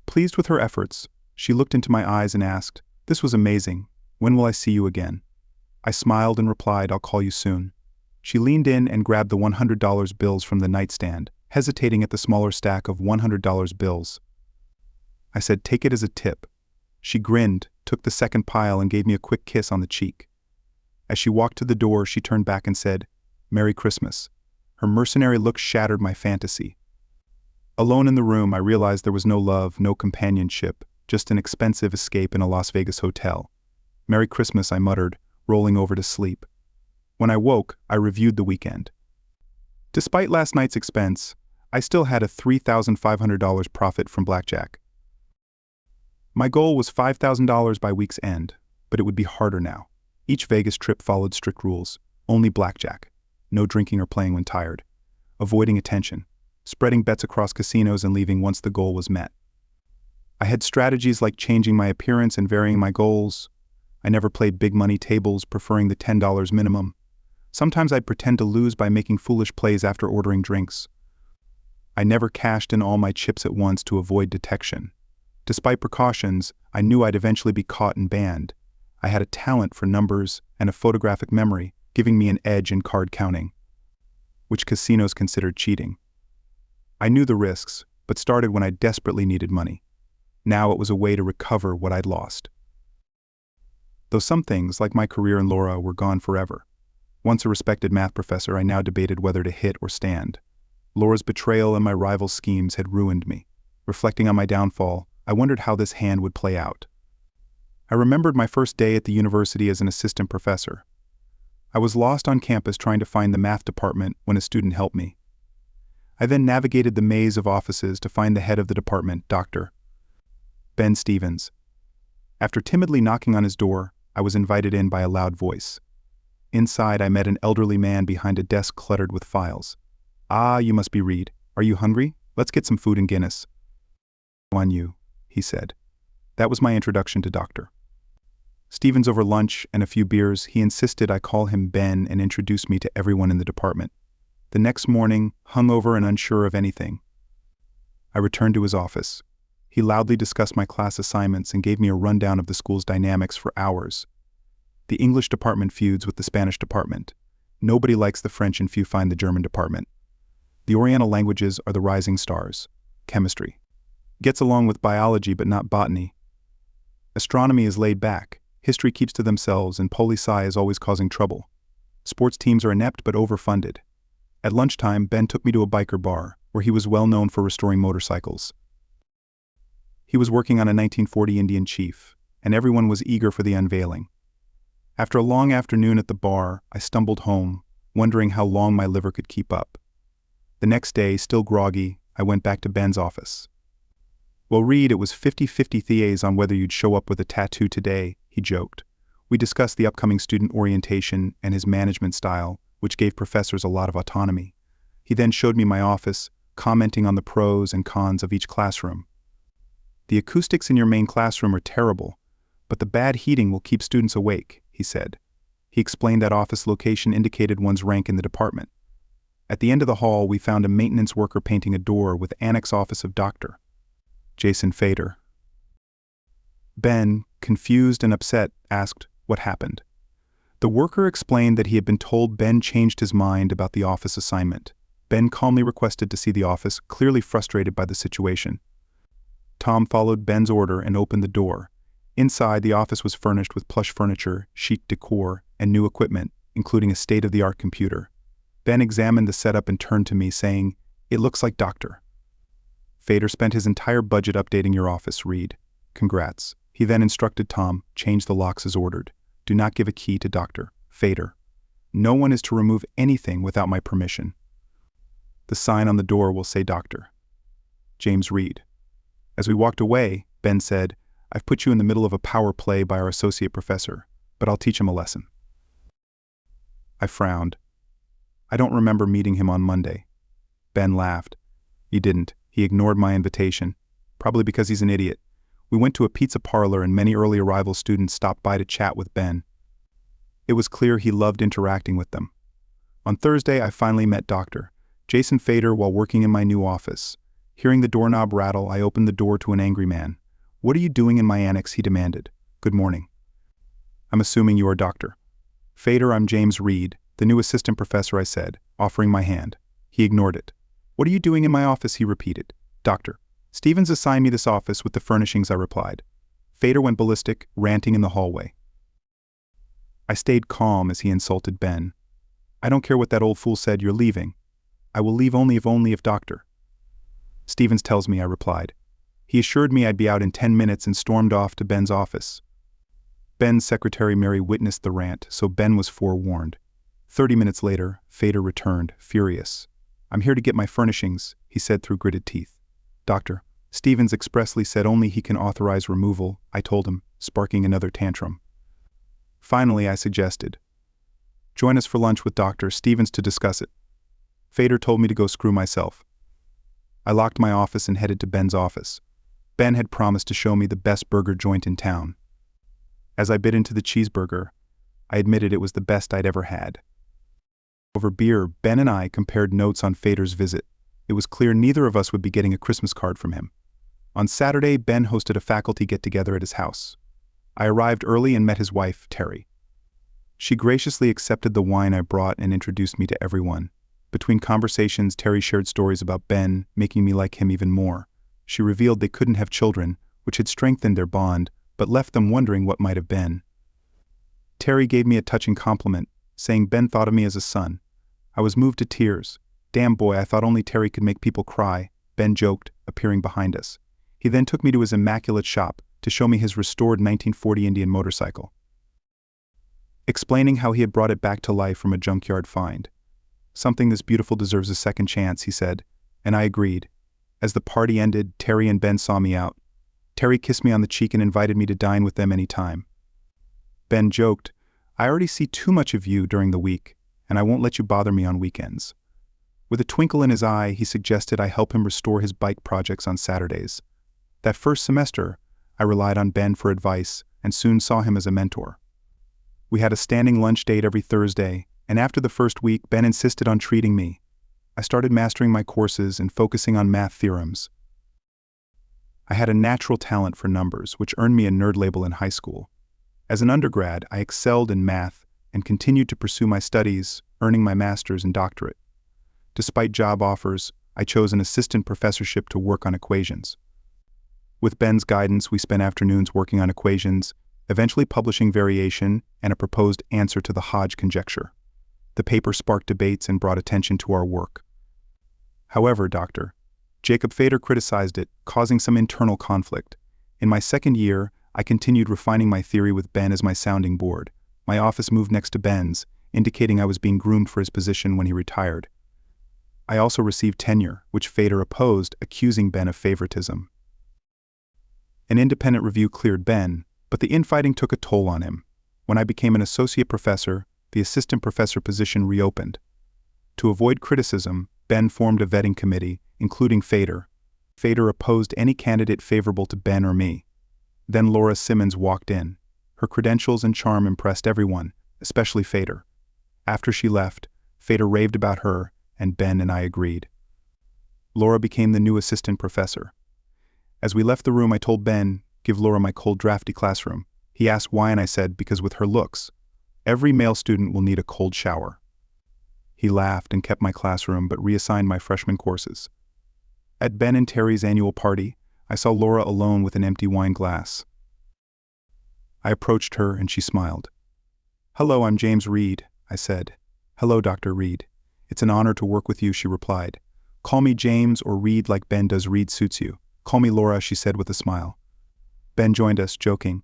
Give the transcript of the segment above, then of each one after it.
Pleased with her efforts, she looked into my eyes and asked, "This was amazing. When will I see you again?" I smiled and replied, "I'll call you soon." She leaned in and grabbed the $100 bills from the nightstand, hesitating at the smaller stack of $100 bills. I said, "Take it as a tip." She grinned, took the second pile and gave me a quick kiss on the cheek. As she walked to the door, she turned back and said, "Merry Christmas." Her mercenary look shattered my fantasy. Alone in the room, I realized there was no love, no companionship, just an expensive escape in a Las Vegas hotel. "Merry Christmas," I muttered, rolling over to sleep. When I woke, I reviewed the weekend. Despite last night's expense, I still had a $3,500 profit from blackjack. My goal was $5,000 by week's end, but it would be harder now. Each Vegas trip followed strict rules: only blackjack, no drinking or playing when tired, avoiding attention, spreading bets across casinos and leaving once the goal was met. I had strategies like changing my appearance and varying my goals. I never played big money tables, preferring the $10 minimum. Sometimes I'd pretend to lose by making foolish plays after ordering drinks. I never cashed in all my chips at once to avoid detection. Despite precautions, I knew I'd eventually be caught and banned. I had a talent for numbers and a photographic memory, giving me an edge in card counting, which casinos considered cheating. I knew the risks, but started when I desperately needed money. Now it was a way to recover what I'd lost. Though some things, like my career in Laura, were gone forever. Once a respected math professor, I now debated whether to hit or stand. Laura's betrayal and my rival's schemes had ruined me. Reflecting on my downfall, I wondered how this hand would play out. I remembered my first day at the university as an assistant professor. I was lost on campus trying to find the math department when a student helped me. I then navigated the maze of offices to find the head of the department, Dr. Ben Stevens. After timidly knocking on his door, I was invited in by a loud voice. Inside, I met an elderly man behind a desk cluttered with files. "Ah, you must be Reed. Are you hungry? Let's get some food and Guinness." "On you," he said. That was my introduction to Dr. Stevens. Over lunch and a few beers, he insisted I call him Ben and introduce me to everyone in the department. The next morning, hungover and unsure of anything, I returned to his office. He loudly discussed my class assignments and gave me a rundown of the school's dynamics for hours. The English department feuds with the Spanish department. Nobody likes the French and few find the German department. The Oriental languages are the rising stars. Chemistry gets along with biology but not botany. Astronomy is laid back. History keeps to themselves and poli-sci is always causing trouble. Sports teams are inept but overfunded. At lunchtime, Ben took me to a biker bar, where he was well known for restoring motorcycles. He was working on a 1940 Indian Chief, and everyone was eager for the unveiling. After a long afternoon at the bar, I stumbled home, wondering how long my liver could keep up. The next day, still groggy, I went back to Ben's office. "Well, Reed, it was 50-50 theas on whether you'd show up with a tattoo today," he joked. We discussed the upcoming student orientation and his management style, which gave professors a lot of autonomy. He then showed me my office, commenting on the pros and cons of each classroom. "The acoustics in your main classroom are terrible, but the bad heating will keep students awake," he said. He explained that office location indicated one's rank in the department. At the end of the hall, we found a maintenance worker painting a door with Annex Office of Dr. Jason Fader. Ben, confused and upset, asked what happened. The worker explained that he had been told Ben changed his mind about the office assignment. Ben calmly requested to see the office, clearly frustrated by the situation. Tom followed Ben's order and opened the door. Inside, the office was furnished with plush furniture, chic decor, and new equipment, including a state-of-the-art computer. Ben examined the setup and turned to me, saying, "It looks like Dr. Fader spent his entire budget updating your office, Reed. Congrats." He then instructed Tom, "Change the locks as ordered. Do not give a key to Dr. Fader. No one is to remove anything without my permission. The sign on the door will say Dr. James Reed." As we walked away, Ben said, "I've put you in the middle of a power play by our associate professor, but I'll teach him a lesson." I frowned. "I don't remember meeting him on Monday." Ben laughed. "You didn't. He ignored my invitation, probably because he's an idiot. We went to a pizza parlor and many early arrival students stopped by to chat with Ben. It was clear he loved interacting with them. On Thursday, I finally met Dr. Jason Fader while working in my new office. Hearing the doorknob rattle, I opened the door to an angry man. "What are you doing in my annex?" he demanded. "Good morning. I'm assuming you are Dr. Fader." "I'm James Reed, the new assistant professor," I said, offering my hand. He ignored it. "What are you doing in my office?" he repeated. "Dr. Stevens assigned me this office with the furnishings," I replied. Fader went ballistic, ranting in the hallway. I stayed calm as he insulted Ben. "I don't care what that old fool said, you're leaving." "I will leave only if Dr. Stevens tells me," I replied. He assured me I'd be out in 10 minutes and stormed off to Ben's office. Ben's secretary Mary witnessed the rant, so Ben was forewarned. 30 minutes later, Fader returned, furious. "I'm here to get my furnishings," he said through gritted teeth. "Dr. Stevens expressly said only he can authorize removal," I told him, sparking another tantrum. Finally, I suggested, "Join us for lunch with Dr. Stevens to discuss it." Fader told me to go screw myself. I locked my office and headed to Ben's office. Ben had promised to show me the best burger joint in town. As I bit into the cheeseburger, I admitted it was the best I'd ever had. Over beer, Ben and I compared notes on Fader's visit. It was clear neither of us would be getting a Christmas card from him. On Saturday, Ben hosted a faculty get-together at his house. I arrived early and met his wife, Terry. She graciously accepted the wine I brought and introduced me to everyone. Between conversations, Terry shared stories about Ben, making me like him even more. She revealed they couldn't have children, which had strengthened their bond, but left them wondering what might have been. Terry gave me a touching compliment, saying Ben thought of me as a son. I was moved to tears. "Damn boy, I thought only Terry could make people cry," Ben joked, appearing behind us. He then took me to his immaculate shop to show me his restored 1940 Indian motorcycle, explaining how he had brought it back to life from a junkyard find. "Something this beautiful deserves a second chance," he said, and I agreed. As the party ended, Terry and Ben saw me out. Terry kissed me on the cheek and invited me to dine with them any time. Ben joked, "I already see too much of you during the week, and I won't let you bother me on weekends." With a twinkle in his eye, he suggested I help him restore his bike projects on Saturdays. That first semester, I relied on Ben for advice and soon saw him as a mentor. We had a standing lunch date every Thursday, and after the first week, Ben insisted on treating me. I started mastering my courses and focusing on math theorems. I had a natural talent for numbers, which earned me a nerd label in high school. As an undergrad, I excelled in math and continued to pursue my studies, earning my master's and doctorate. Despite job offers, I chose an assistant professorship to work on equations. With Ben's guidance, we spent afternoons working on equations, eventually publishing variation and a proposed answer to the Hodge conjecture. The paper sparked debates and brought attention to our work. However, Dr. Jacob Fader criticized it, causing some internal conflict. In my second year, I continued refining my theory with Ben as my sounding board. My office moved next to Ben's, indicating I was being groomed for his position when he retired. I also received tenure, which Fader opposed, accusing Ben of favoritism. An independent review cleared Ben, but the infighting took a toll on him. When I became an associate professor, the assistant professor position reopened. To avoid criticism, Ben formed a vetting committee, including Fader. Fader opposed any candidate favorable to Ben or me. Then Laura Simmons walked in. Her credentials and charm impressed everyone, especially Fader. After she left, Fader raved about her, and Ben and I agreed. Laura became the new assistant professor. As we left the room, I told Ben, "Give Laura my cold, drafty classroom." He asked why, and I said, "Because with her looks, every male student will need a cold shower." He laughed and kept my classroom, but reassigned my freshman courses. At Ben and Terry's annual party, I saw Laura alone with an empty wine glass. I approached her and she smiled. "Hello, I'm James Reed," I said. "Hello, Dr. Reed. It's an honor to work with you," she replied. "Call me James or Reed like Ben does. Reed suits you." "Call me Laura," she said with a smile. Ben joined us, joking.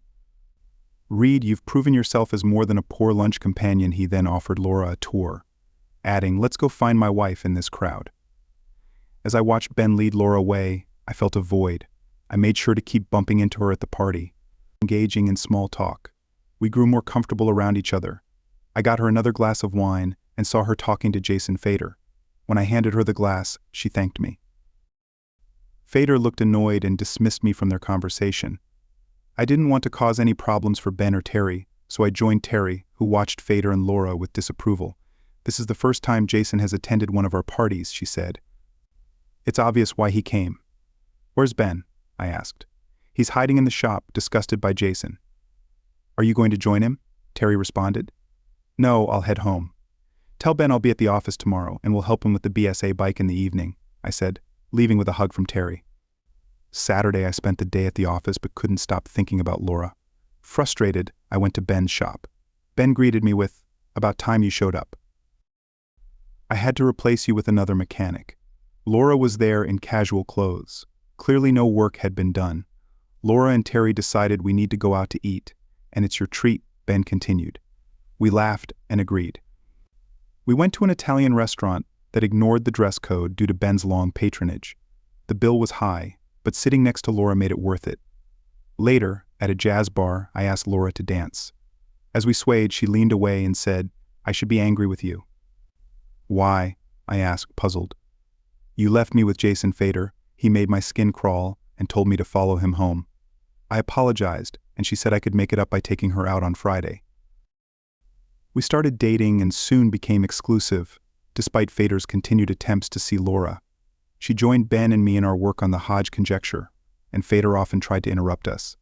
"Reed, you've proven yourself as more than a poor lunch companion." He then offered Laura a tour, adding, "Let's go find my wife in this crowd." As I watched Ben lead Laura away, I felt a void. I made sure to keep bumping into her at the party, engaging in small talk. We grew more comfortable around each other. I got her another glass of wine and saw her talking to Jason Fader. When I handed her the glass, she thanked me. Fader looked annoyed and dismissed me from their conversation. I didn't want to cause any problems for Ben or Terry, so I joined Terry, who watched Fader and Laura with disapproval. "This is the first time Jason has attended one of our parties," she said. "It's obvious why he came. "Where's Ben?" I asked. "He's hiding in the shop, disgusted by Jason." "Are you going to join him?" Terry responded. "No, I'll head home." "Tell Ben I'll be at the office tomorrow and we'll help him with the BSA bike in the evening," I said, leaving with a hug from Terry. Saturday I spent the day at the office but couldn't stop thinking about Laura. Frustrated, I went to Ben's shop. Ben greeted me with, "About time you showed up. I had to replace you with another mechanic." Laura was there in casual clothes. Clearly no work had been done. Laura and Terry decided we need to go out to eat, and it's your treat, Ben continued. We laughed and agreed. We went to an Italian restaurant that ignored the dress code due to Ben's long patronage. The bill was high, but sitting next to Laura made it worth it. Later, at a jazz bar, I asked Laura to dance. As we swayed, she leaned away and said, "I should be angry with you." "Why?" I asked, puzzled. "You left me with Jason Fader. He made my skin crawl and told me to follow him home." I apologized, and she said I could make it up by taking her out on Friday. We started dating and soon became exclusive, despite Fader's continued attempts to see Laura. She joined Ben and me in our work on the Hodge conjecture, and Fader often tried to interrupt us.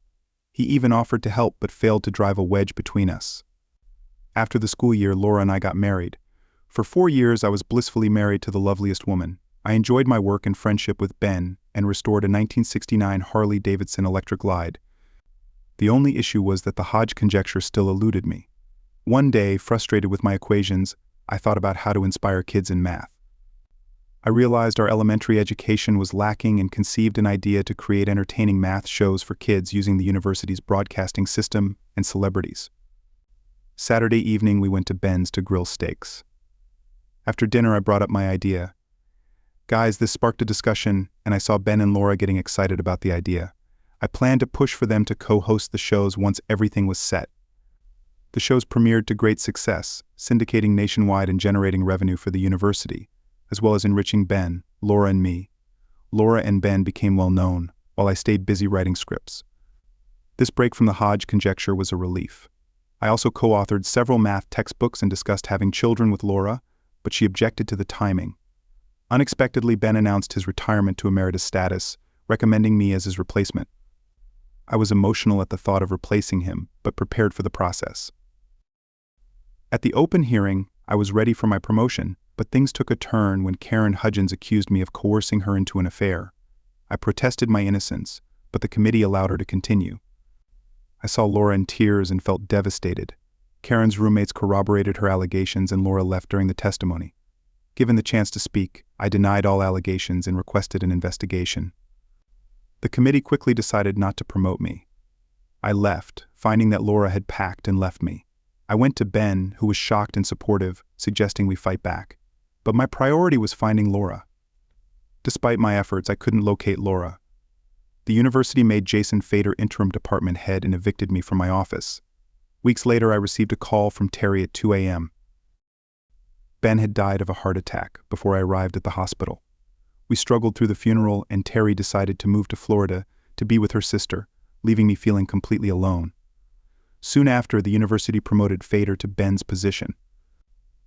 He even offered to help but failed to drive a wedge between us. After the school year, Laura and I got married. For 4 years I was blissfully married to the loveliest woman. I enjoyed my work and friendship with Ben and restored a 1969 Harley-Davidson Electric Glide. The only issue was that the Hodge conjecture still eluded me. One day, frustrated with my equations, I thought about how to inspire kids in math. I realized our elementary education was lacking and conceived an idea to create entertaining math shows for kids using the university's broadcasting system and celebrities. Saturday evening we went to Ben's to grill steaks. After dinner I brought up my idea. Guys, this sparked a discussion, and I saw Ben and Laura getting excited about the idea. I planned to push for them to co-host the shows once everything was set. The shows premiered to great success, syndicating nationwide and generating revenue for the university, as well as enriching Ben, Laura and me. Laura and Ben became well known, while I stayed busy writing scripts. This break from the Hodge conjecture was a relief. I also co-authored several math textbooks and discussed having children with Laura, but she objected to the timing. Unexpectedly, Ben announced his retirement to emeritus status, recommending me as his replacement. I was emotional at the thought of replacing him, but prepared for the process. At the open hearing, I was ready for my promotion, but things took a turn when Karen Hudgens accused me of coercing her into an affair. I protested my innocence, but the committee allowed her to continue. I saw Laura in tears and felt devastated. Karen's roommates corroborated her allegations and Laura left during the testimony. Given the chance to speak, I denied all allegations and requested an investigation. The committee quickly decided not to promote me. I left, finding that Laura had packed and left me. I went to Ben, who was shocked and supportive, suggesting we fight back. But my priority was finding Laura. Despite my efforts, I couldn't locate Laura. The university made Jason Fader interim department head and evicted me from my office. Weeks later, I received a call from Terry at 2 a.m. Ben had died of a heart attack before I arrived at the hospital. We struggled through the funeral, and Terry decided to move to Florida to be with her sister, leaving me feeling completely alone. Soon after, the university promoted Fader to Ben's position.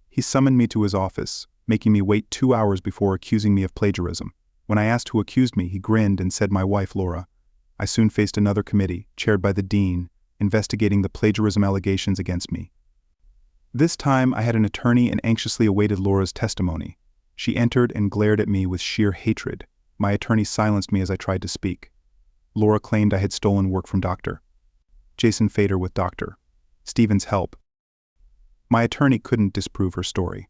He summoned me to his office, making me wait 2 hours before accusing me of plagiarism. When I asked who accused me, he grinned and said my wife, Laura. I soon faced another committee, chaired by the dean, investigating the plagiarism allegations against me. This time, I had an attorney and anxiously awaited Laura's testimony. She entered and glared at me with sheer hatred. My attorney silenced me as I tried to speak. Laura claimed I had stolen work from Dr. Jason Fader with Dr. Stephen's help. My attorney couldn't disprove her story.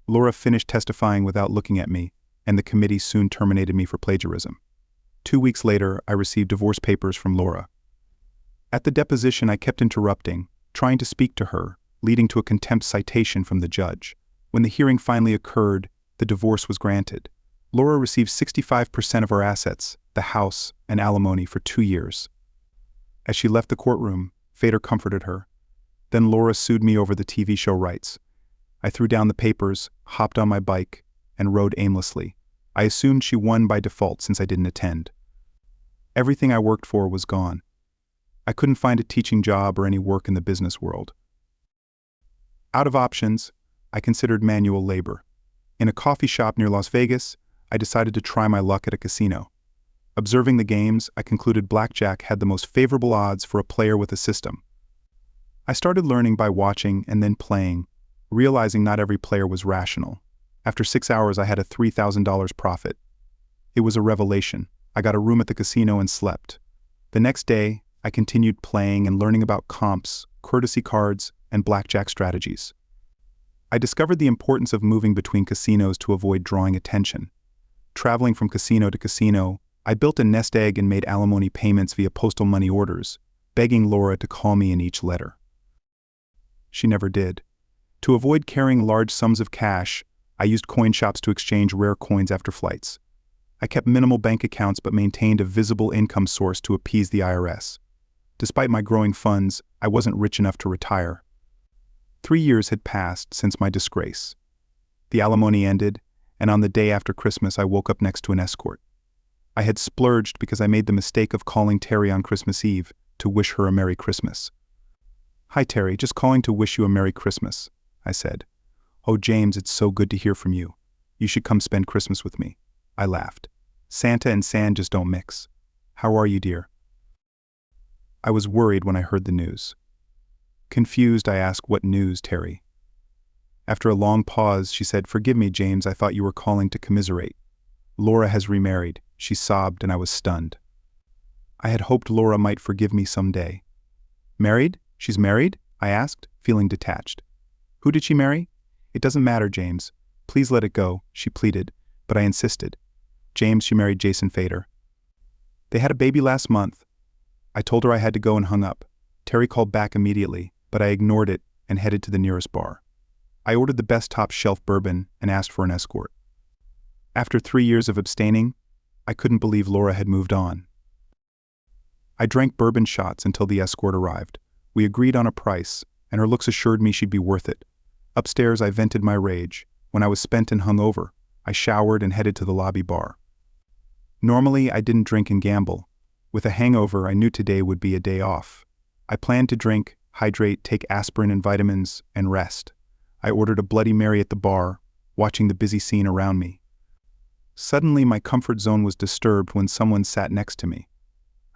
Laura finished testifying without looking at me, and the committee soon terminated me for plagiarism. 2 weeks later, I received divorce papers from Laura. At the deposition, I kept interrupting, trying to speak to her, leading to a contempt citation from the judge. When the hearing finally occurred, the divorce was granted. Laura received 65% of our assets, the house, and alimony for 2 years. As she left the courtroom, Fader comforted her. Then Laura sued me over the TV show rights. I threw down the papers, hopped on my bike, and rode aimlessly. I assumed she won by default since I didn't attend. Everything I worked for was gone. I couldn't find a teaching job or any work in the business world. Out of options, I considered manual labor. In a coffee shop near Las Vegas, I decided to try my luck at a casino. Observing the games, I concluded blackjack had the most favorable odds for a player with a system. I started learning by watching and then playing, realizing not every player was rational. After 6 hours, I had a $3,000 profit. It was a revelation. I got a room at the casino and slept. The next day, I continued playing and learning about comps, courtesy cards, and blackjack strategies. I discovered the importance of moving between casinos to avoid drawing attention. Traveling from casino to casino, I built a nest egg and made alimony payments via postal money orders, begging Laura to call me in each letter. She never did. To avoid carrying large sums of cash, I used coin shops to exchange rare coins after flights. I kept minimal bank accounts but maintained a visible income source to appease the IRS. Despite my growing funds, I wasn't rich enough to retire. 3 years had passed since my disgrace. The alimony ended, and on the day after Christmas I woke up next to an escort. I had splurged because I made the mistake of calling Terry on Christmas Eve to wish her a Merry Christmas. "Hi Terry, just calling to wish you a Merry Christmas," I said. "Oh James, it's so good to hear from you. You should come spend Christmas with me." I laughed. "Santa and sand just don't mix. How are you, dear?" I was worried when I heard the news. Confused, I asked, "What news, Terry?" After a long pause, she said, "Forgive me, James, I thought you were calling to commiserate. Laura has remarried," she sobbed, and I was stunned. I had hoped Laura might forgive me someday. "Married? She's married?" I asked, feeling detached. "Who did she marry?" "It doesn't matter, James. Please let it go," she pleaded, but I insisted. "James, she married Jason Fader. They had a baby last month." I told her I had to go and hung up. Terry called back immediately, but I ignored it and headed to the nearest bar. I ordered the best top-shelf bourbon and asked for an escort. After 3 years of abstaining, I couldn't believe Laura had moved on. I drank bourbon shots until the escort arrived. We agreed on a price, and her looks assured me she'd be worth it. Upstairs, I vented my rage. When I was spent and hungover, I showered and headed to the lobby bar. Normally, I didn't drink and gamble. With a hangover, I knew today would be a day off. I planned to drink, hydrate, take aspirin and vitamins, and rest. I ordered a Bloody Mary at the bar, watching the busy scene around me. Suddenly, my comfort zone was disturbed when someone sat next to me.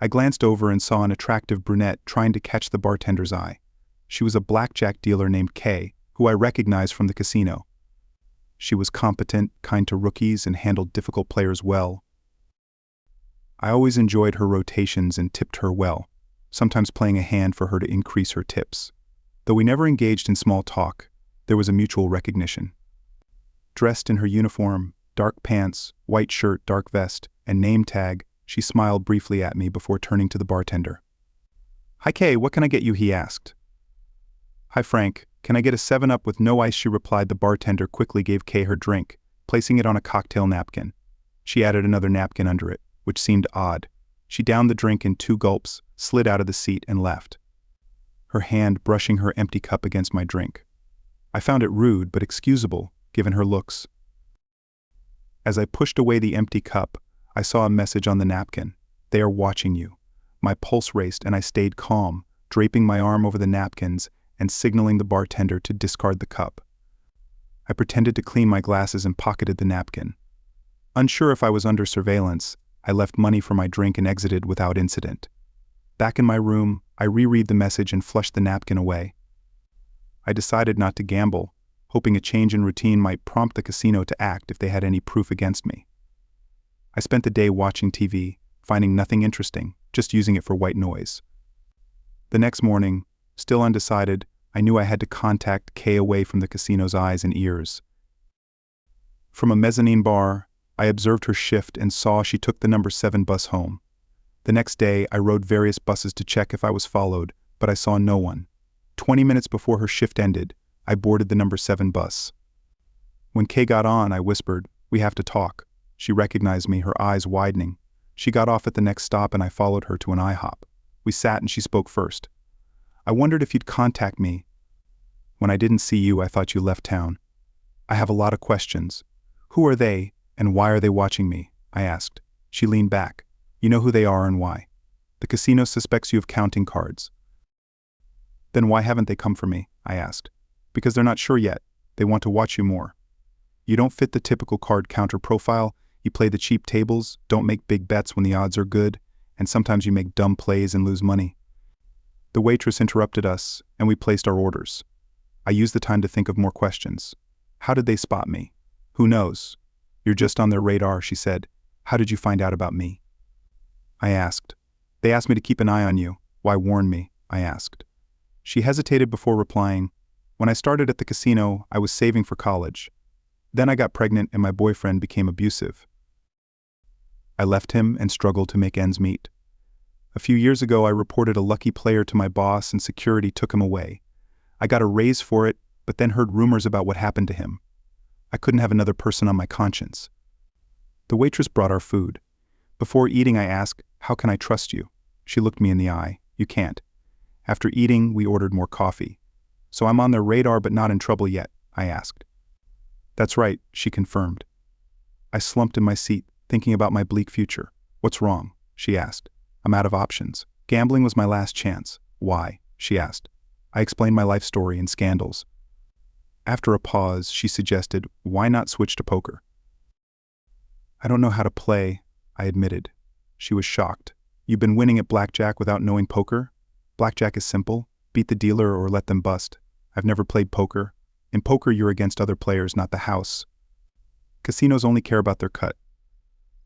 I glanced over and saw an attractive brunette trying to catch the bartender's eye. She was a blackjack dealer named Kay, who I recognized from the casino. She was competent, kind to rookies, and handled difficult players well. I always enjoyed her rotations and tipped her well, sometimes playing a hand for her to increase her tips. Though we never engaged in small talk, there was a mutual recognition. Dressed in her uniform, dark pants, white shirt, dark vest, and name tag, she smiled briefly at me before turning to the bartender. "Hi Kay, what can I get you?" he asked. "Hi Frank, can I get a 7-Up with no ice?" she replied. The bartender quickly gave Kay her drink, placing it on a cocktail napkin. She added another napkin under it, which seemed odd. She downed the drink in 2 gulps, slid out of the seat, and left, her hand brushing her empty cup against my drink. I found it rude but excusable, given her looks. As I pushed away the empty cup, I saw a message on the napkin. "They are watching you." My pulse raced and I stayed calm, draping my arm over the napkins and signaling the bartender to discard the cup. I pretended to clean my glasses and pocketed the napkin. Unsure if I was under surveillance, I left money for my drink and exited without incident. Back in my room, I reread the message and flushed the napkin away. I decided not to gamble, hoping a change in routine might prompt the casino to act if they had any proof against me. I spent the day watching TV, finding nothing interesting, just using it for white noise. The next morning, still undecided, I knew I had to contact Kay away from the casino's eyes and ears. From a mezzanine bar, I observed her shift and saw she took the number 7 bus home. The next day, I rode various buses to check if I was followed, but I saw no one. 20 minutes before her shift ended, I boarded the number 7 bus. When Kay got on, I whispered, "We have to talk." She recognized me, her eyes widening. She got off at the next stop and I followed her to an IHOP. We sat and she spoke first. "I wondered if you'd contact me. When I didn't see you, I thought you left town. I have a lot of questions. Who are they, and why are they watching me?" I asked. She leaned back. "You know who they are and why. The casino suspects you of counting cards." "Then why haven't they come for me?" I asked. "Because they're not sure yet. They want to watch you more. You don't fit the typical card counter profile, You play the cheap tables, don't make big bets when the odds are good, and sometimes you make dumb plays and lose money. The waitress interrupted us, and we placed our orders. I used the time to think of more questions. How did they spot me? Who knows? You're just on their radar, she said. How did you find out about me? I asked. They asked me to keep an eye on you. Why warn me? I asked. She hesitated before replying. When I started at the casino, I was saving for college. Then I got pregnant and my boyfriend became abusive. I left him and struggled to make ends meet. A few years ago, I reported a lucky player to my boss and security took him away. I got a raise for it, but then heard rumors about what happened to him. I couldn't have another person on my conscience. The waitress brought our food. Before eating, I asked, "How can I trust you?" She looked me in the eye. "You can't." After eating, we ordered more coffee. "So I'm on their radar but not in trouble yet?" I asked. "That's right," she confirmed. I slumped in my seat, thinking about my bleak future. "What's wrong?" she asked. "I'm out of options. Gambling was my last chance." "Why?" she asked. I explained my life story and scandals. After a pause, she suggested, "Why not switch to poker?" "I don't know how to play," I admitted. She was shocked. "You've been winning at blackjack without knowing poker? Blackjack is simple. Beat the dealer or let them bust. I've never played poker. In poker, you're against other players, not the house. Casinos only care about their cut.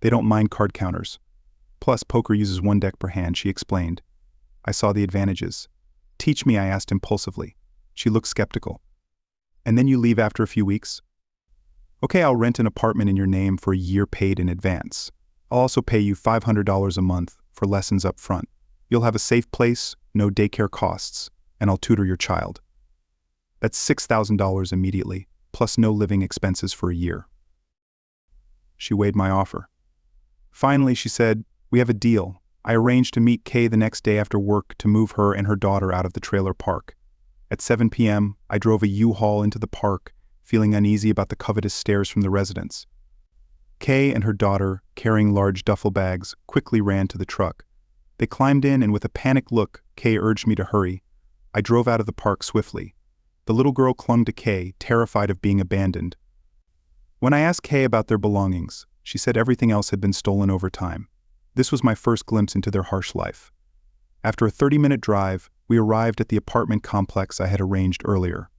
They don't mind card counters. Plus, poker uses one deck per hand," she explained. I saw the advantages. "Teach me," I asked impulsively. She looked skeptical. "And then you leave after a few weeks?" "Okay, I'll rent an apartment in your name for a year paid in advance. I'll also pay you $500 a month for lessons up front. You'll have a safe place, no daycare costs, and I'll tutor your child. That's $6,000 immediately, plus no living expenses for a year." She weighed my offer. Finally, she said, "We have a deal. I arranged to meet Kay the next day after work to move her and her daughter out of the trailer park. At 7 p.m., I drove a U-Haul into the park, feeling uneasy about the covetous stares from the residents. Kay and her daughter, carrying large duffel bags, quickly ran to the truck. They climbed in and with a panicked look, Kay urged me to hurry. I drove out of the park swiftly. The little girl clung to Kay, terrified of being abandoned. When I asked Kay about their belongings, she said everything else had been stolen over time. This was my first glimpse into their harsh life. After a 30-minute drive, we arrived at the apartment complex I had arranged earlier.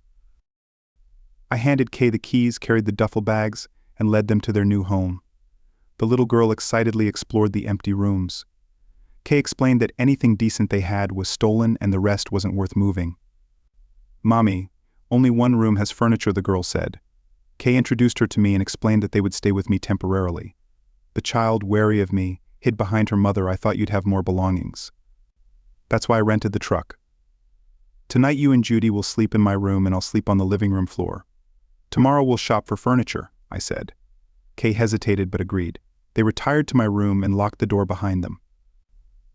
I handed Kay the keys, carried the duffel bags, and led them to their new home. The little girl excitedly explored the empty rooms. Kay explained that anything decent they had was stolen and the rest wasn't worth moving. "Mommy, only one room has furniture," the girl said. Kay introduced her to me and explained that they would stay with me temporarily. The child, wary of me, hid behind her mother. "I thought you'd have more belongings." "That's why I rented the truck. Tonight you and Judy will sleep in my room and I'll sleep on the living room floor. Tomorrow we'll shop for furniture," I said. Kay hesitated but agreed. They retired to my room and locked the door behind them.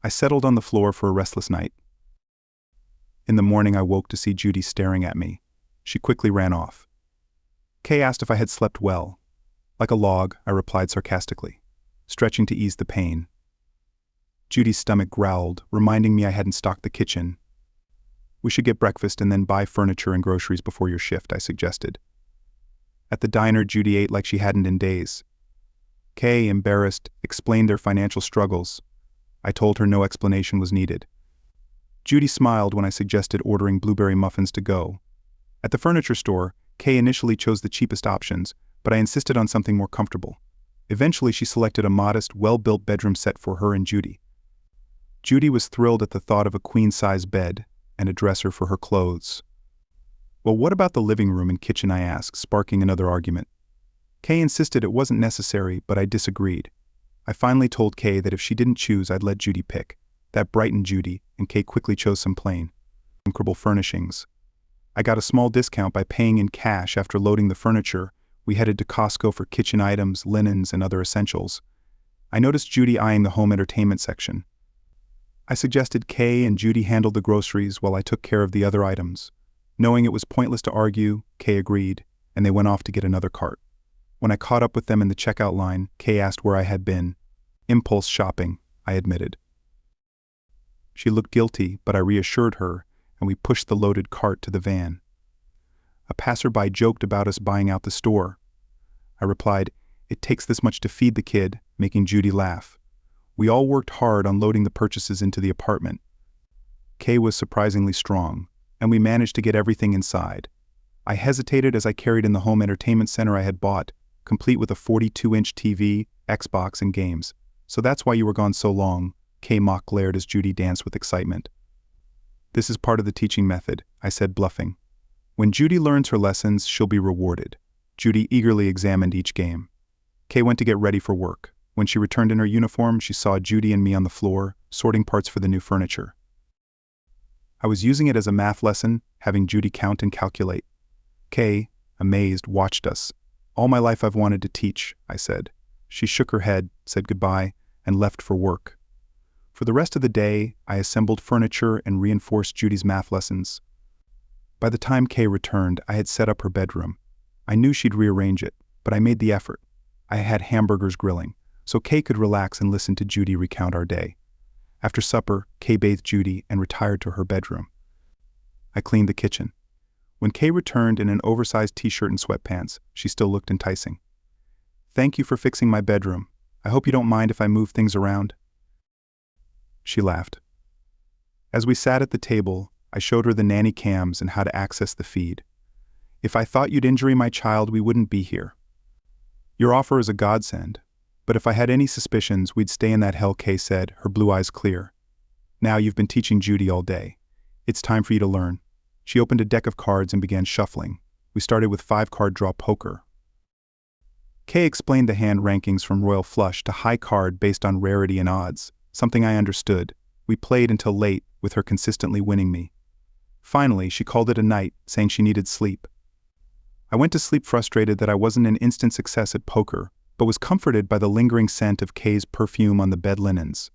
I settled on the floor for a restless night. In the morning I woke to see Judy staring at me. She quickly ran off. Kay asked if I had slept well. "Like a log," I replied sarcastically, stretching to ease the pain. Judy's stomach growled, reminding me I hadn't stocked the kitchen. "We should get breakfast and then buy furniture and groceries before your shift," I suggested. At the diner, Judy ate like she hadn't in days. Kay, embarrassed, explained their financial struggles. I told her no explanation was needed. Judy smiled when I suggested ordering blueberry muffins to go. At the furniture store, Kay initially chose the cheapest options, but I insisted on something more comfortable. Eventually, she selected a modest, well-built bedroom set for her and Judy. Judy was thrilled at the thought of a queen-size bed and a dresser for her clothes. "Well, what about the living room and kitchen?" I asked, sparking another argument. Kay insisted it wasn't necessary, but I disagreed. I finally told Kay that if she didn't choose, I'd let Judy pick. That brightened Judy, and Kay quickly chose some plain, comfortable furnishings. I got a small discount by paying in cash. After loading the furniture, we headed to Costco for kitchen items, linens, and other essentials. I noticed Judy eyeing the home entertainment section. I suggested Kay and Judy handle the groceries while I took care of the other items. Knowing it was pointless to argue, Kay agreed, and they went off to get another cart. When I caught up with them in the checkout line, Kay asked where I had been. "Impulse shopping," I admitted. She looked guilty, but I reassured her, and we pushed the loaded cart to the van. A passerby joked about us buying out the store. I replied, It takes this much to feed the kid," making Judy laugh. We all worked hard on loading the purchases into the apartment. Kay was surprisingly strong, and we managed to get everything inside. I hesitated as I carried in the home entertainment center I had bought, complete with a 42-inch TV, Xbox, and games. "So that's why you were gone so long," Kay mock glared as Judy danced with excitement. "This is part of the teaching method," I said, bluffing. "When Judy learns her lessons, she'll be rewarded." Judy eagerly examined each game. Kay went to get ready for work. When she returned in her uniform, she saw Judy and me on the floor, sorting parts for the new furniture. I was using it as a math lesson, having Judy count and calculate. Kay, amazed, watched us. "All my life I've wanted to teach," I said. She shook her head, said goodbye, and left for work. For the rest of the day, I assembled furniture and reinforced Judy's math lessons. By the time Kay returned, I had set up her bedroom. I knew she'd rearrange it, but I made the effort. I had hamburgers grilling, so Kay could relax and listen to Judy recount our day. After supper, Kay bathed Judy and retired to her bedroom. I cleaned the kitchen. When Kay returned in an oversized t-shirt and sweatpants, she still looked enticing. "Thank you for fixing my bedroom. I hope you don't mind if I move things around." She laughed. As we sat at the table, I showed her the nanny cams and how to access the feed. "If I thought you'd injure my child, we wouldn't be here. Your offer is a godsend, but if I had any suspicions, we'd stay in that hell," Kay said, her blue eyes clear. "Now you've been teaching Judy all day. It's time for you to learn." She opened a deck of cards and began shuffling. We started with 5-card draw poker. Kay explained the hand rankings from royal flush to high card based on rarity and odds, something I understood. We played until late, with her consistently winning me. Finally, she called it a night, saying she needed sleep. I went to sleep frustrated that I wasn't an instant success at poker, but was comforted by the lingering scent of Kay's perfume on the bed linens.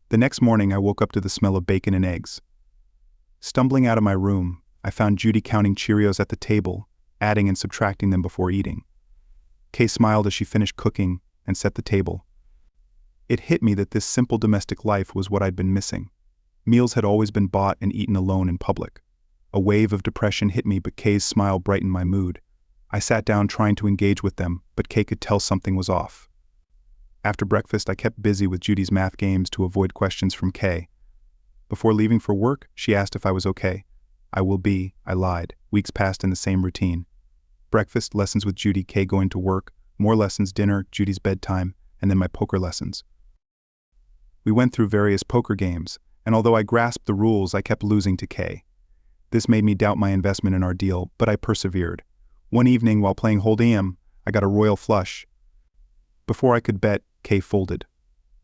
The next morning, I woke up to the smell of bacon and eggs. Stumbling out of my room, I found Judy counting Cheerios at the table, adding and subtracting them before eating. Kay smiled as she finished cooking and set the table. It hit me that this simple domestic life was what I'd been missing. Meals had always been bought and eaten alone in public. A wave of depression hit me, but Kay's smile brightened my mood. I sat down trying to engage with them, but Kay could tell something was off. After breakfast, I kept busy with Judy's math games to avoid questions from Kay. Before leaving for work, she asked if I was okay. "I will be," I lied. Weeks passed in the same routine. Breakfast, lessons with Judy, Kay going to work, more lessons, dinner, Judy's bedtime, and then my poker lessons. We went through various poker games, and although I grasped the rules, I kept losing to Kay. This made me doubt my investment in our deal, but I persevered. One evening, while playing Hold'em, I got a royal flush. Before I could bet, Kay folded.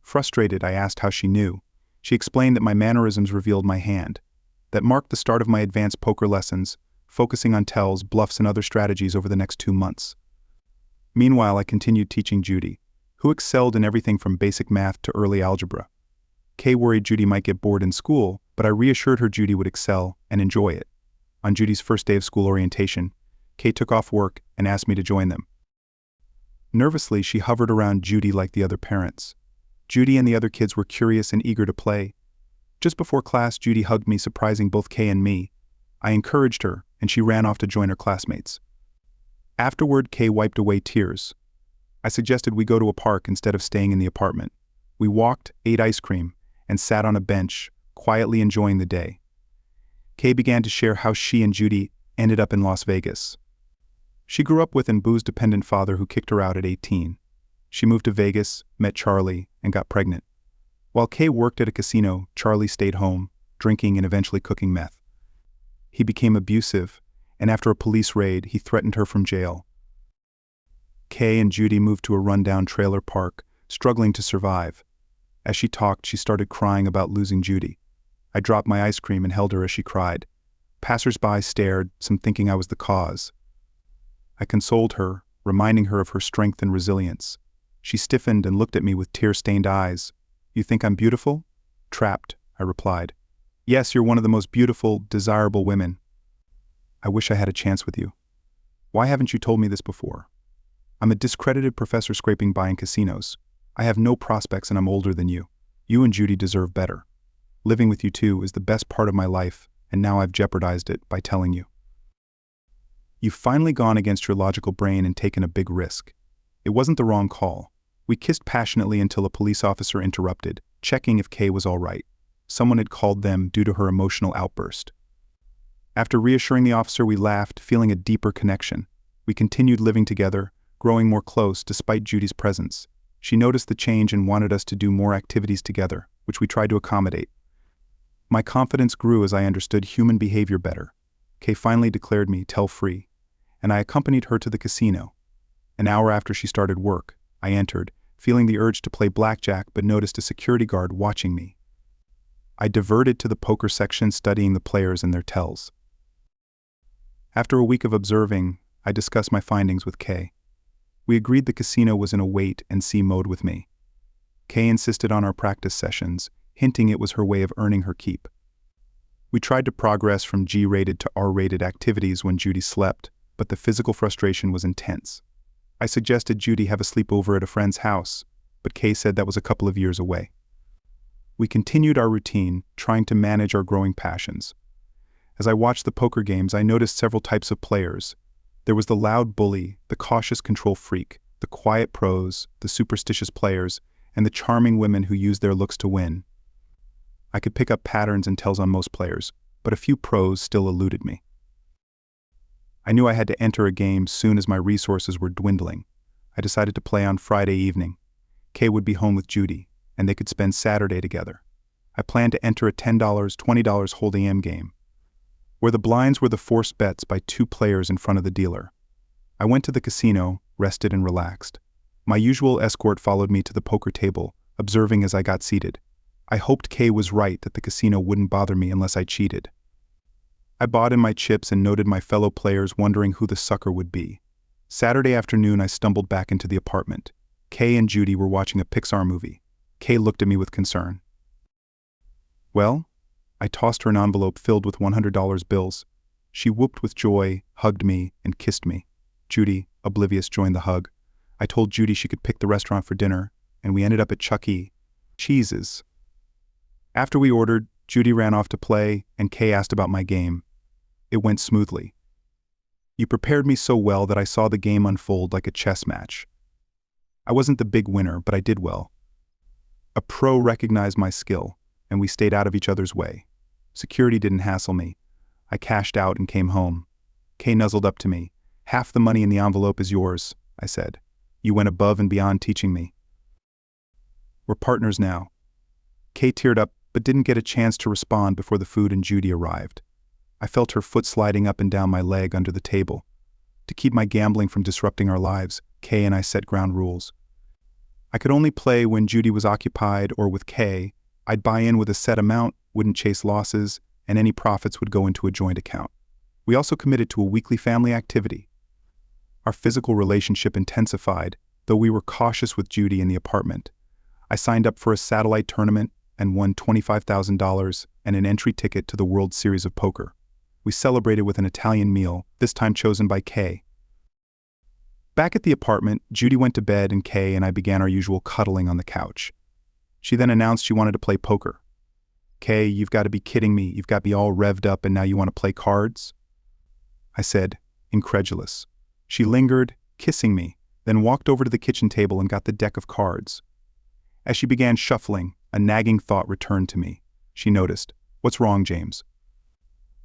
Frustrated, I asked how she knew. She explained that my mannerisms revealed my hand. That marked the start of my advanced poker lessons, focusing on tells, bluffs, and other strategies over the next 2 months. Meanwhile, I continued teaching Judy, who excelled in everything from basic math to early algebra. Kay worried Judy might get bored in school, but I reassured her Judy would excel and enjoy it. On Judy's first day of school orientation, Kay took off work and asked me to join them. Nervously, she hovered around Judy like the other parents. Judy and the other kids were curious and eager to play. Just before class, Judy hugged me, surprising both Kay and me. I encouraged her, and she ran off to join her classmates. Afterward, Kay wiped away tears. I suggested we go to a park instead of staying in the apartment. We walked, ate ice cream, and sat on a bench, quietly enjoying the day. Kay began to share how she and Judy ended up in Las Vegas. She grew up with an booze-dependent father who kicked her out at 18. She moved to Vegas, met Charlie, and got pregnant. While Kay worked at a casino, Charlie stayed home, drinking and eventually cooking meth. He became abusive, and after a police raid, he threatened her from jail. Kay and Judy moved to a rundown trailer park, struggling to survive. As she talked, she started crying about losing Judy. I dropped my ice cream and held her as she cried. Passers-by stared, some thinking I was the cause. I consoled her, reminding her of her strength and resilience. She stiffened and looked at me with tear-stained eyes. "You think I'm beautiful?" "Trapped," I replied. "Yes, you're one of the most beautiful, desirable women. I wish I had a chance with you. Why haven't you told me this before? I'm a discredited professor scraping by in casinos. I have no prospects and I'm older than you. You and Judy deserve better. Living with you two is the best part of my life, and now I've jeopardized it by telling you. You've finally gone against your logical brain and taken a big risk. It wasn't the wrong call. We kissed passionately until a police officer interrupted, checking if Kay was all right. Someone had called them due to her emotional outburst. After reassuring the officer, we laughed, feeling a deeper connection. We continued living together, growing more close despite Judy's presence. She noticed the change and wanted us to do more activities together, which we tried to accommodate. My confidence grew as I understood human behavior better. Kay finally declared me tell-free, and I accompanied her to the casino. An hour after she started work, I entered, feeling the urge to play blackjack but noticed a security guard watching me. I diverted to the poker section studying the players and their tells. After a week of observing, I discussed my findings with Kay. We agreed the casino was in a wait-and-see mode with me. Kay insisted on our practice sessions, hinting it was her way of earning her keep. We tried to progress from G-rated to R-rated activities when Judy slept, but the physical frustration was intense. I suggested Judy have a sleepover at a friend's house, but Kay said that was a couple of years away. We continued our routine, trying to manage our growing passions. As I watched the poker games, I noticed several types of players. There was the loud bully, the cautious control freak, the quiet pros, the superstitious players, and the charming women who used their looks to win. I could pick up patterns and tells on most players, but a few pros still eluded me. I knew I had to enter a game soon as my resources were dwindling. I decided to play on Friday evening. Kay would be home with Judy, and they could spend Saturday together. I planned to enter a $10, $20 hold'em game, where the blinds were the forced bets by two players in front of the dealer. I went to the casino, rested and relaxed. My usual escort followed me to the poker table, observing as I got seated. I hoped Kay was right that the casino wouldn't bother me unless I cheated. I bought in my chips and noted my fellow players, wondering who the sucker would be. Saturday afternoon, I stumbled back into the apartment. Kay and Judy were watching a Pixar movie. Kay looked at me with concern. "Well?" I tossed her an envelope filled with $100 bills. She whooped with joy, hugged me, and kissed me. Judy, oblivious, joined the hug. I told Judy she could pick the restaurant for dinner, and we ended up at Chuck E. Cheese's. After we ordered, Judy ran off to play, and Kay asked about my game. It went smoothly. "You prepared me so well that I saw the game unfold like a chess match. I wasn't the big winner, but I did well. A pro recognized my skill, and we stayed out of each other's way. Security didn't hassle me. I cashed out and came home." Kay nuzzled up to me. "Half the money in the envelope is yours," I said. "You went above and beyond teaching me." "We're partners now." Kay teared up, but didn't get a chance to respond before the food and Judy arrived. I felt her foot sliding up and down my leg under the table. To keep my gambling from disrupting our lives, Kay and I set ground rules. I could only play when Judy was occupied or with Kay. I'd buy in with a set amount, wouldn't chase losses, and any profits would go into a joint account. We also committed to a weekly family activity. Our physical relationship intensified, though we were cautious with Judy in the apartment. I signed up for a satellite tournament and won $25,000 and an entry ticket to the World Series of Poker. We celebrated with an Italian meal, this time chosen by Kay. Back at the apartment, Judy went to bed and Kay and I began our usual cuddling on the couch. She then announced she wanted to play poker. "Kay, you've got to be kidding me. You've got me all revved up and now you want to play cards?" I said, incredulous. She lingered, kissing me, then walked over to the kitchen table and got the deck of cards. As she began shuffling, a nagging thought returned to me. She noticed. "What's wrong, James?"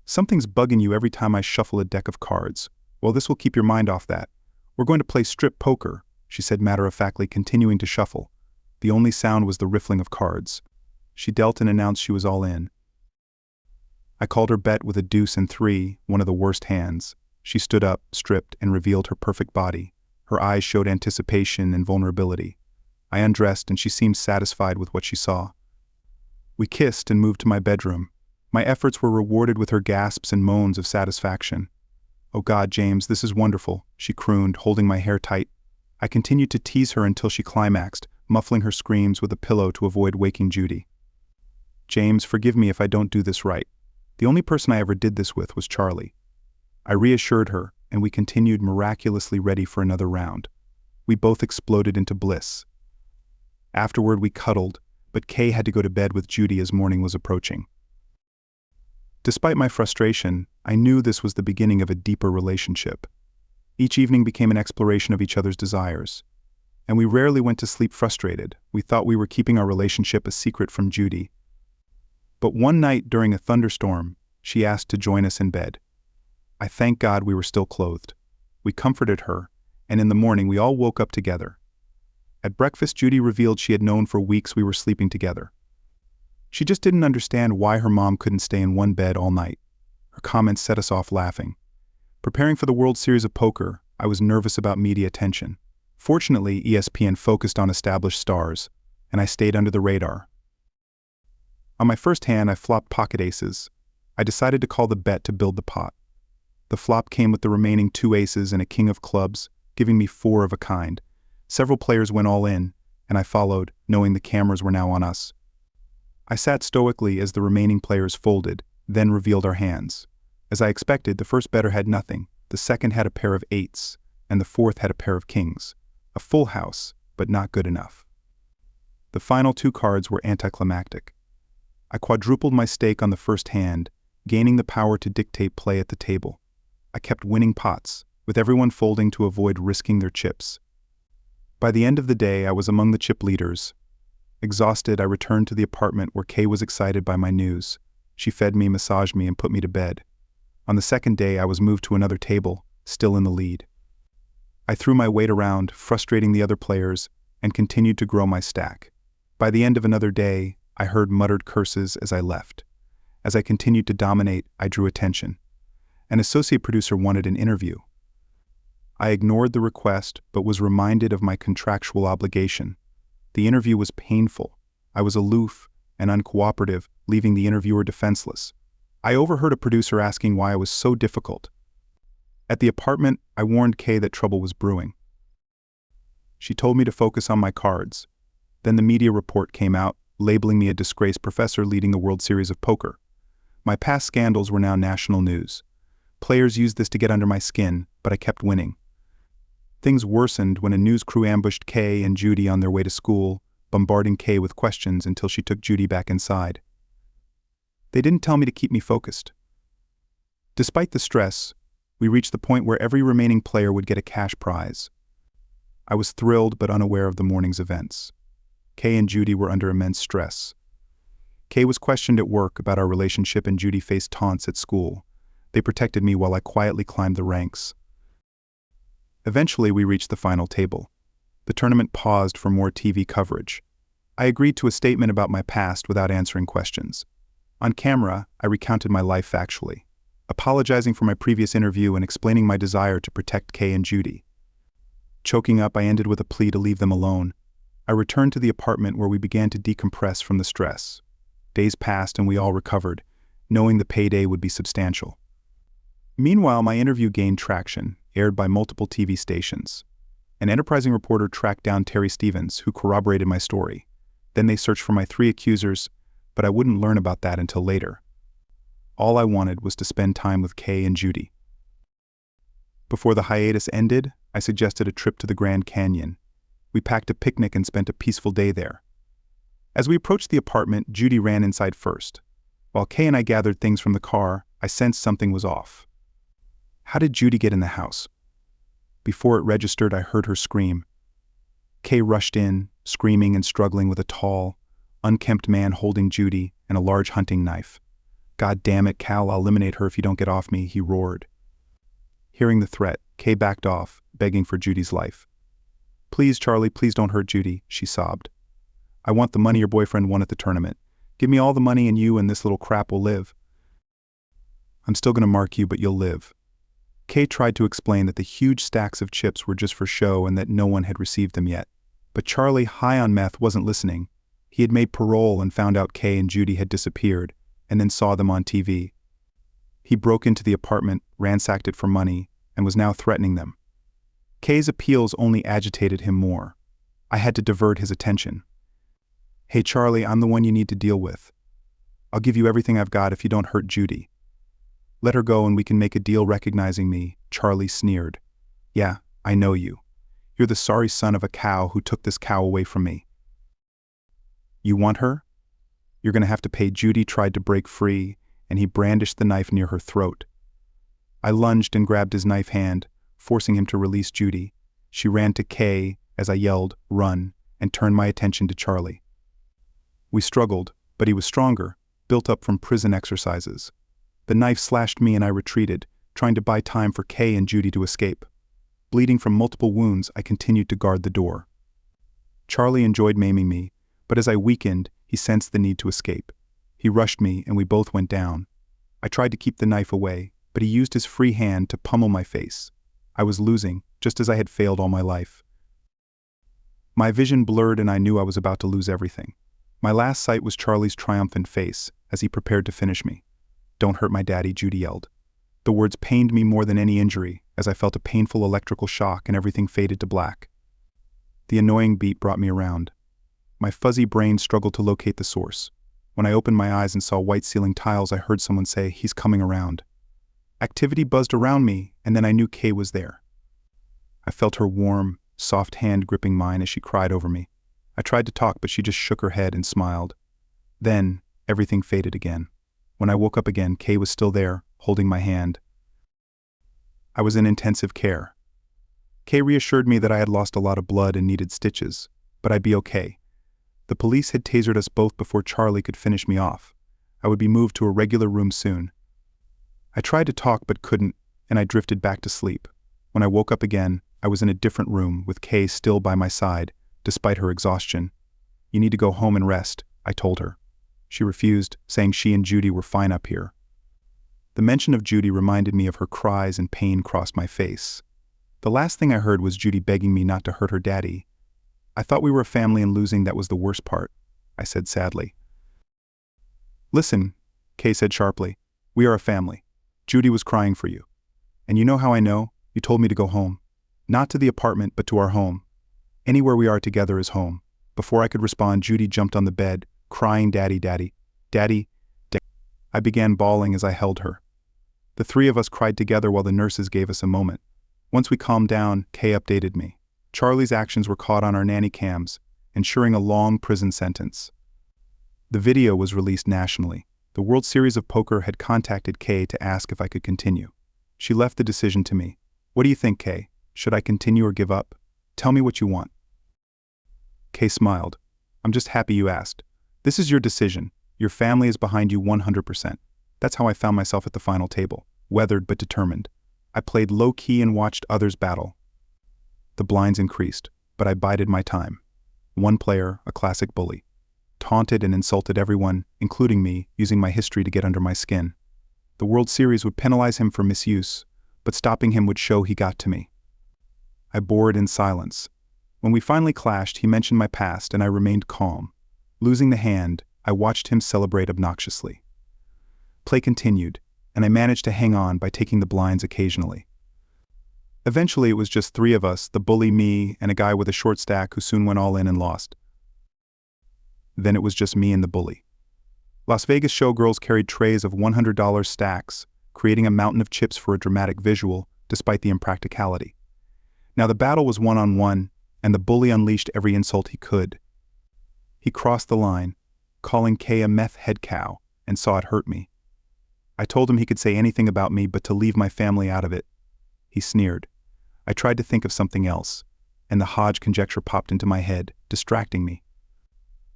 "Something's bugging you every time I shuffle a deck of cards. Well, this will keep your mind off that. We're going to play strip poker," she said matter-of-factly, continuing to shuffle. The only sound was the riffling of cards. She dealt and announced she was all in. I called her bet with a deuce and three, one of the worst hands. She stood up, stripped, and revealed her perfect body. Her eyes showed anticipation and vulnerability. I undressed and she seemed satisfied with what she saw. We kissed and moved to my bedroom. My efforts were rewarded with her gasps and moans of satisfaction. "Oh God, James, this is wonderful," she crooned, holding my hair tight. I continued to tease her until she climaxed, muffling her screams with a pillow to avoid waking Judy. "James, forgive me if I don't do this right. The only person I ever did this with was Charlie." I reassured her, and we continued, miraculously ready for another round. We both exploded into bliss. Afterward, we cuddled, but Kay had to go to bed with Judy as morning was approaching. Despite my frustration, I knew this was the beginning of a deeper relationship. Each evening became an exploration of each other's desires. and we rarely went to sleep frustrated. We thought we were keeping our relationship a secret from Judy. But one night during a thunderstorm, she asked to join us in bed. I thank God we were still clothed. We comforted her, and in the morning we all woke up together. At breakfast, Judy revealed she had known for weeks we were sleeping together. She just didn't understand why her mom couldn't stay in one bed all night. Her comments set us off laughing. Preparing for the World Series of Poker, I was nervous about media attention. Fortunately, ESPN focused on established stars, and I stayed under the radar. On my first hand, I flopped pocket aces. I decided to call the bet to build the pot. The flop came with the remaining 2 aces and a king of clubs, giving me 4 of a kind. Several players went all in, and I followed, knowing the cameras were now on us. I sat stoically as the remaining players folded, then revealed our hands. As I expected, the first bettor had nothing, the second had a pair of 8s, and the fourth had a pair of kings. A full house, but not good enough. The final 2 cards were anticlimactic. I quadrupled my stake on the first hand, gaining the power to dictate play at the table. I kept winning pots, with everyone folding to avoid risking their chips. By the end of the day, I was among the chip leaders. Exhausted, I returned to the apartment where Kay was excited by my news. She fed me, massaged me, and put me to bed. On the second day, I was moved to another table, still in the lead. I threw my weight around, frustrating the other players, and continued to grow my stack. By the end of another day, I heard muttered curses as I left. As I continued to dominate, I drew attention. An associate producer wanted an interview. I ignored the request, but was reminded of my contractual obligation. The interview was painful. I was aloof and uncooperative, leaving the interviewer defenseless. I overheard a producer asking why I was so difficult. At the apartment, I warned Kay that trouble was brewing. She told me to focus on my cards. Then the media report came out, labeling me a disgraced professor leading the World Series of Poker. My past scandals were now national news. Players used this to get under my skin, but I kept winning. Things worsened when a news crew ambushed Kay and Judy on their way to school, bombarding Kay with questions until she took Judy back inside. They didn't tell me to keep me focused. Despite the stress, we reached the point where every remaining player would get a cash prize. I was thrilled but unaware of the morning's events. Kay and Judy were under immense stress. Kay was questioned at work about our relationship and Judy faced taunts at school. They protected me while I quietly climbed the ranks. Eventually, we reached the final table. The tournament paused for more TV coverage. I agreed to a statement about my past without answering questions. On camera, I recounted my life factually, apologizing for my previous interview and explaining my desire to protect Kay and Judy. Choking up, I ended with a plea to leave them alone. I returned to the apartment where we began to decompress from the stress. Days passed and we all recovered, knowing the payday would be substantial. Meanwhile, my interview gained traction, aired by multiple TV stations. An enterprising reporter tracked down Terry Stevens, who corroborated my story. Then they searched for my 3 accusers, but I wouldn't learn about that until later. All I wanted was to spend time with Kay and Judy. Before the hiatus ended, I suggested a trip to the Grand Canyon. We packed a picnic and spent a peaceful day there. As we approached the apartment, Judy ran inside first. While Kay and I gathered things from the car, I sensed something was off. How did Judy get in the house? Before it registered, I heard her scream. Kay rushed in, screaming and struggling with a tall, unkempt man holding Judy and a large hunting knife. "God damn it, Cal, I'll eliminate her if you don't get off me," he roared. Hearing the threat, Kay backed off, begging for Judy's life. "Please, Charlie, please don't hurt Judy," she sobbed. "I want the money your boyfriend won at the tournament. Give me all the money and you and this little crap will live." "I'm still gonna mark you, but you'll live." Kay tried to explain that the huge stacks of chips were just for show and that no one had received them yet. But Charlie, high on meth, wasn't listening. He had made parole and found out Kay and Judy had disappeared, and then saw them on TV. He broke into the apartment, ransacked it for money, and was now threatening them. Kay's appeals only agitated him more. I had to divert his attention. "Hey Charlie, I'm the one you need to deal with. I'll give you everything I've got if you don't hurt Judy. Let her go and we can make a deal." Recognizing me, Charlie sneered. "Yeah, I know you. You're the sorry son of a cow who took this cow away from me. You want her? You're gonna have to pay." Judy tried to break free, and he brandished the knife near her throat. I lunged and grabbed his knife hand, forcing him to release Judy. She ran to Kay, as I yelled, "Run," and turned my attention to Charlie. We struggled, but he was stronger, built up from prison exercises. The knife slashed me and I retreated, trying to buy time for Kay and Judy to escape. Bleeding from multiple wounds, I continued to guard the door. Charlie enjoyed maiming me, but as I weakened, he sensed the need to escape. He rushed me and we both went down. I tried to keep the knife away, but he used his free hand to pummel my face. I was losing, just as I had failed all my life. My vision blurred and I knew I was about to lose everything. My last sight was Charlie's triumphant face as he prepared to finish me. "Don't hurt my daddy," Judy yelled. The words pained me more than any injury as I felt a painful electrical shock and everything faded to black. The annoying beat brought me around. My fuzzy brain struggled to locate the source. When I opened my eyes and saw white ceiling tiles, I heard someone say, "He's coming around." Activity buzzed around me, and then I knew Kay was there. I felt her warm, soft hand gripping mine as she cried over me. I tried to talk, but she just shook her head and smiled. Then, everything faded again. When I woke up again, Kay was still there, holding my hand. I was in intensive care. Kay reassured me that I had lost a lot of blood and needed stitches, but I'd be okay. The police had tasered us both before Charlie could finish me off. I would be moved to a regular room soon. I tried to talk but couldn't, and I drifted back to sleep. When I woke up again, I was in a different room with Kay still by my side, despite her exhaustion. "You need to go home and rest," I told her. She refused, saying she and Judy were fine up here. The mention of Judy reminded me of her cries and pain crossed my face. The last thing I heard was Judy begging me not to hurt her daddy. "I thought we were a family and losing that was the worst part," I said sadly. "Listen," Kay said sharply, "we are a family. Judy was crying for you. And you know how I know? You told me to go home. Not to the apartment, but to our home. Anywhere we are together is home." Before I could respond, Judy jumped on the bed, crying, "Daddy, Daddy, Daddy, Daddy." I began bawling as I held her. The three of us cried together while the nurses gave us a moment. Once we calmed down, Kay updated me. Charlie's actions were caught on our nanny cams, ensuring a long prison sentence. The video was released nationally. The World Series of Poker had contacted Kay to ask if I could continue. She left the decision to me. "What do you think, Kay? Should I continue or give up? Tell me what you want." Kay smiled. "I'm just happy you asked. This is your decision. Your family is behind you 100%. That's how I found myself at the final table, weathered but determined. I played low-key and watched others battle. The blinds increased, but I bided my time. One player, a classic bully, taunted and insulted everyone, including me, using my history to get under my skin. The World Series would penalize him for misuse, but stopping him would show he got to me. I bore it in silence. When we finally clashed, he mentioned my past and I remained calm. Losing the hand, I watched him celebrate obnoxiously. Play continued, and I managed to hang on by taking the blinds occasionally. Eventually it was just three of us, the bully, me, and a guy with a short stack who soon went all in and lost. Then it was just me and the bully. Las Vegas showgirls carried trays of $100 stacks, creating a mountain of chips for a dramatic visual, despite the impracticality. Now the battle was one-on-one, and the bully unleashed every insult he could. He crossed the line, calling Kay a meth head cow, and saw it hurt me. I told him he could say anything about me but to leave my family out of it. He sneered. I tried to think of something else, and the Hodge conjecture popped into my head, distracting me.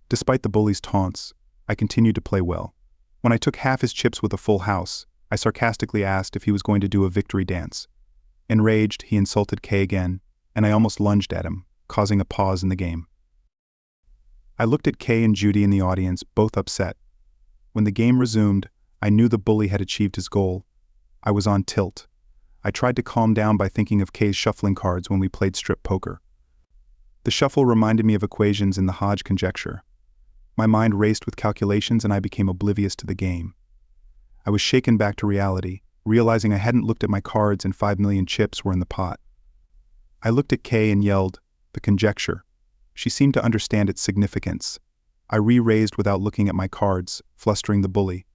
Despite the bully's taunts, I continued to play well. When I took half his chips with a full house, I sarcastically asked if he was going to do a victory dance. Enraged, he insulted Kay again, and I almost lunged at him, causing a pause in the game. I looked at Kay and Judy in the audience, both upset. When the game resumed, I knew the bully had achieved his goal. I was on tilt. I tried to calm down by thinking of Kay's shuffling cards when we played strip poker. The shuffle reminded me of equations in the Hodge conjecture. My mind raced with calculations and I became oblivious to the game. I was shaken back to reality, realizing I hadn't looked at my cards and 5 million chips were in the pot. I looked at Kay and yelled, "The conjecture." She seemed to understand its significance. I re-raised without looking at my cards, flustering the bully.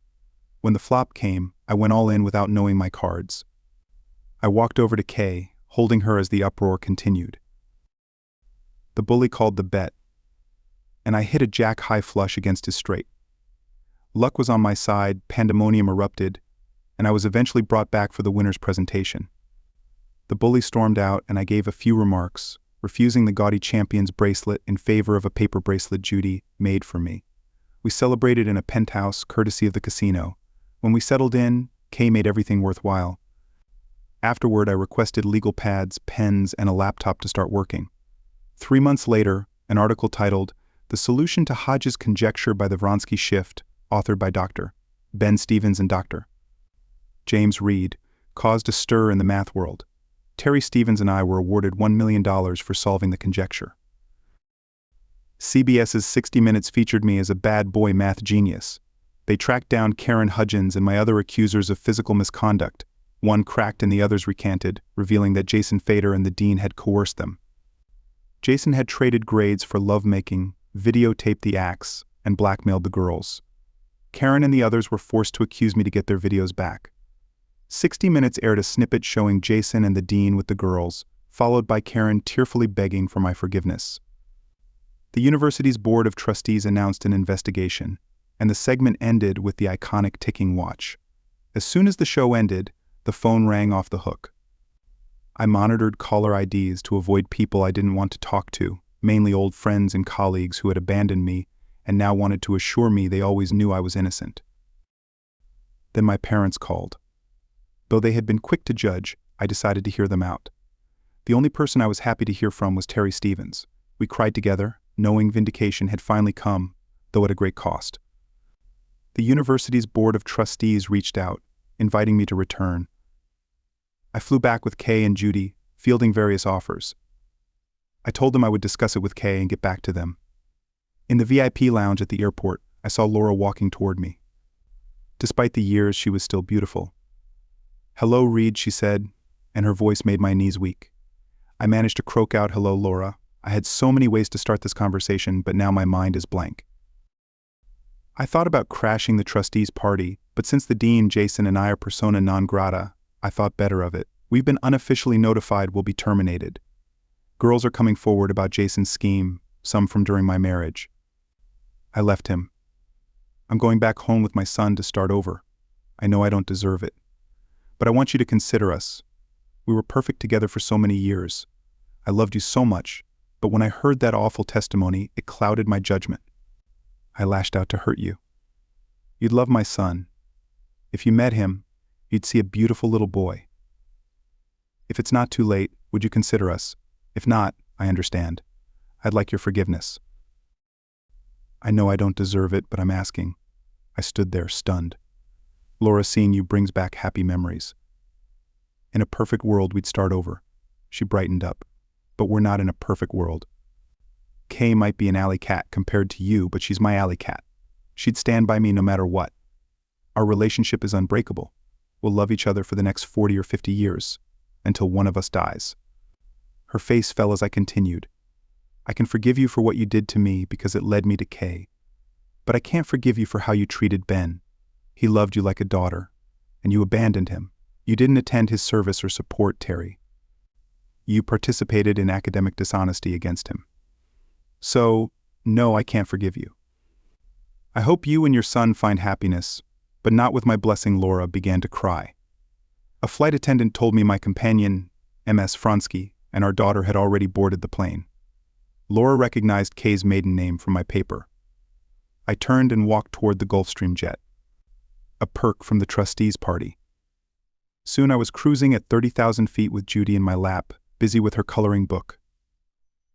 When the flop came, I went all in without knowing my cards. I walked over to Kay, holding her as the uproar continued. The bully called the bet, and I hit a jack-high flush against his straight. Luck was on my side, pandemonium erupted, and I was eventually brought back for the winner's presentation. The bully stormed out and I gave a few remarks, refusing the gaudy champion's bracelet in favor of a paper bracelet Judy made for me. We celebrated in a penthouse courtesy of the casino. When we settled in, Kay made everything worthwhile. Afterward, I requested legal pads, pens, and a laptop to start working. 3 months later, an article titled, "The Solution to Hodge's Conjecture by the Vronsky Shift," authored by Dr. Ben Stevens and Dr. James Reed, caused a stir in the math world. Terry Stevens and I were awarded $1 million for solving the conjecture. CBS's 60 Minutes featured me as a bad boy math genius. They tracked down Karen Hudgens and my other accusers of physical misconduct. One cracked and the others recanted, revealing that Jason Fader and the dean had coerced them. Jason had traded grades for lovemaking, videotaped the acts, and blackmailed the girls. Karen and the others were forced to accuse me to get their videos back. 60 Minutes aired a snippet showing Jason and the dean with the girls, followed by Karen tearfully begging for my forgiveness. The university's board of trustees announced an investigation, and the segment ended with the iconic ticking watch. As soon as the show ended, the phone rang off the hook. I monitored caller IDs to avoid people I didn't want to talk to, mainly old friends and colleagues who had abandoned me and now wanted to assure me they always knew I was innocent. Then my parents called. Though they had been quick to judge, I decided to hear them out. The only person I was happy to hear from was Terry Stevens. We cried together, knowing vindication had finally come, though at a great cost. The university's board of trustees reached out, inviting me to return. I flew back with Kay and Judy, fielding various offers. I told them I would discuss it with Kay and get back to them. In the VIP lounge at the airport, I saw Laura walking toward me. Despite the years, she was still beautiful. "Hello, Reed," she said, and her voice made my knees weak. I managed to croak out, "Hello, Laura." I had so many ways to start this conversation, but now my mind is blank. I thought about crashing the trustees' party, but since the dean, Jason, and I are persona non grata, I thought better of it. We've been unofficially notified we'll be terminated. Girls are coming forward about Jason's scheme, some from during my marriage. I left him. I'm going back home with my son to start over. I know I don't deserve it. But I want you to consider us. We were perfect together for so many years. I loved you so much, but when I heard that awful testimony, it clouded my judgment. I lashed out to hurt you. You'd love my son. If you met him, you'd see a beautiful little boy. If it's not too late, would you consider us? If not, I understand. I'd like your forgiveness. I know I don't deserve it, but I'm asking. I stood there, stunned. Laura, seeing you brings back happy memories. In a perfect world, we'd start over. She brightened up. But we're not in a perfect world. Kay might be an alley cat compared to you, but she's my alley cat. She'd stand by me no matter what. Our relationship is unbreakable. We'll love each other for the next 40 or 50 years, until one of us dies. Her face fell as I continued. I can forgive you for what you did to me because it led me to Kay. But I can't forgive you for how you treated Ben. He loved you like a daughter, and you abandoned him. You didn't attend his service or support Terry. You participated in academic dishonesty against him. So, no, I can't forgive you. I hope you and your son find happiness, but not with my blessing. Laura began to cry. A flight attendant told me my companion, Ms. Vronsky, and our daughter had already boarded the plane. Laura recognized Kay's maiden name from my paper. I turned and walked toward the Gulfstream jet. A perk from the trustees' party. Soon I was cruising at 30,000 feet with Judy in my lap, busy with her coloring book.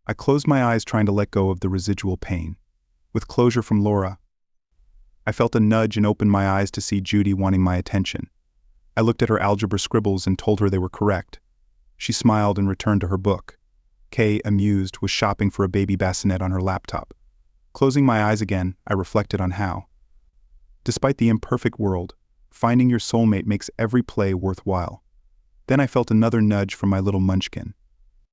I closed my eyes trying to let go of the residual pain. With closure from Laura, I felt a nudge and opened my eyes to see Judy wanting my attention. I looked at her algebra scribbles and told her they were correct. She smiled and returned to her book. Kay, amused, was shopping for a baby bassinet on her laptop. Closing my eyes again, I reflected on how, despite the imperfect world, finding your soulmate makes every play worthwhile. Then I felt another nudge from my little munchkin.